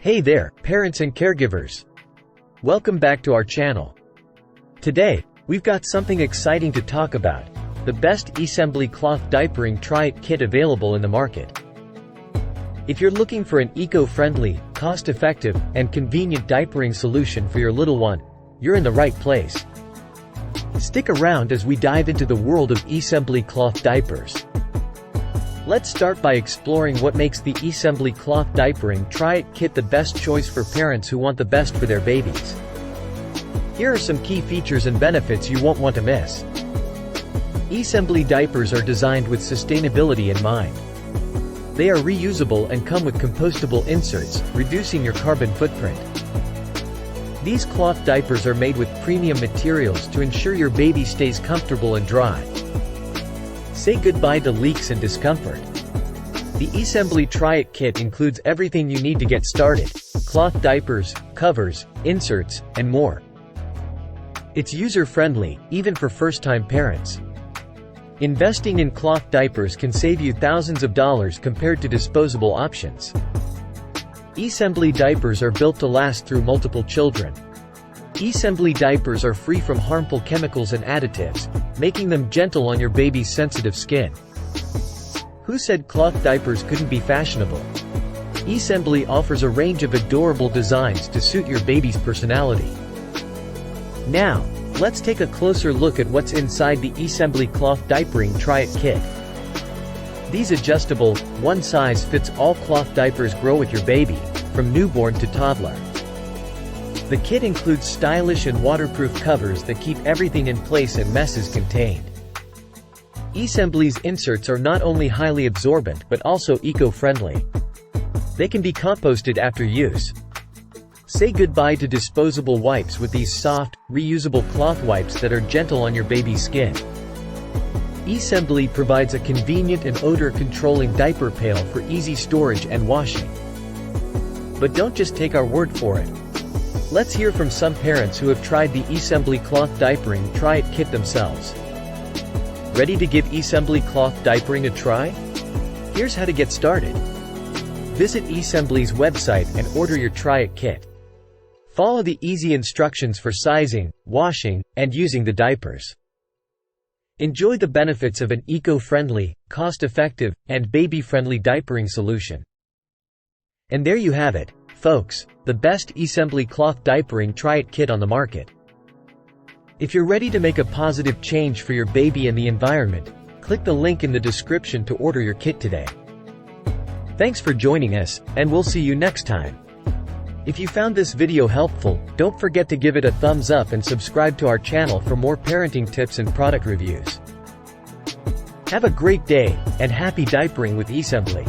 Hey there, parents and caregivers. Welcome back to our channel. Today, we've got something exciting to talk about: the best Esembly cloth diapering try-it kit available in the market. If you're looking for an eco-friendly, cost-effective, and convenient diapering solution for your little one, you're in the right place. Stick around as we dive into the world of Esembly cloth diapers. Let's start by exploring what makes the Esembly cloth diapering try-it kit the best choice for parents who want the best for their babies. Here are some key features and benefits you won't want to miss. Esembly diapers are designed with sustainability in mind. They are reusable and come with compostable inserts, reducing your carbon footprint. These cloth diapers are made with premium materials to ensure your baby stays comfortable and dry. Say goodbye to leaks and discomfort. The Esembly try-it kit includes everything you need to get started: cloth diapers, covers, inserts, and more. It's user-friendly, even for first-time parents. Investing in cloth diapers can save you thousands of dollars compared to disposable options. Esembly diapers are built to last through multiple children. Esembly diapers are free from harmful chemicals and additives, making them gentle on your baby's sensitive skin. Who said cloth diapers couldn't be fashionable? Esembly offers a range of adorable designs to suit your baby's personality. Now, let's take a closer look at what's inside the Esembly cloth diapering try-it kit. These adjustable, one-size-fits-all cloth diapers grow with your baby, from newborn to toddler. The kit includes stylish and waterproof covers that keep everything in place and messes contained. Esembly's inserts are not only highly absorbent but also eco-friendly. They can be composted after use. Say goodbye to disposable wipes with these soft, reusable cloth wipes that are gentle on your baby's skin. Esembly provides a convenient and odor-controlling diaper pail for easy storage and washing. But don't just take our word for it. Let's hear from some parents who have tried the Esembly cloth diapering try-it kit themselves. Ready to give Esembly cloth diapering a try? Here's how to get started. Visit Esembly's website and order your try-it kit. Follow the easy instructions for sizing, washing, and using the diapers. Enjoy the benefits of an eco-friendly, cost-effective, and baby-friendly diapering solution. And there you have it, folks, the best Esembly cloth diapering try-it kit on the market. If you're ready to make a positive change for your baby and the environment, click the link in the description to order your kit today. Thanks for joining us, and we'll see you next time. If you found this video helpful, don't forget to give it a thumbs up and subscribe to our channel for more parenting tips and product reviews. Have a great day, and happy diapering with Esembly.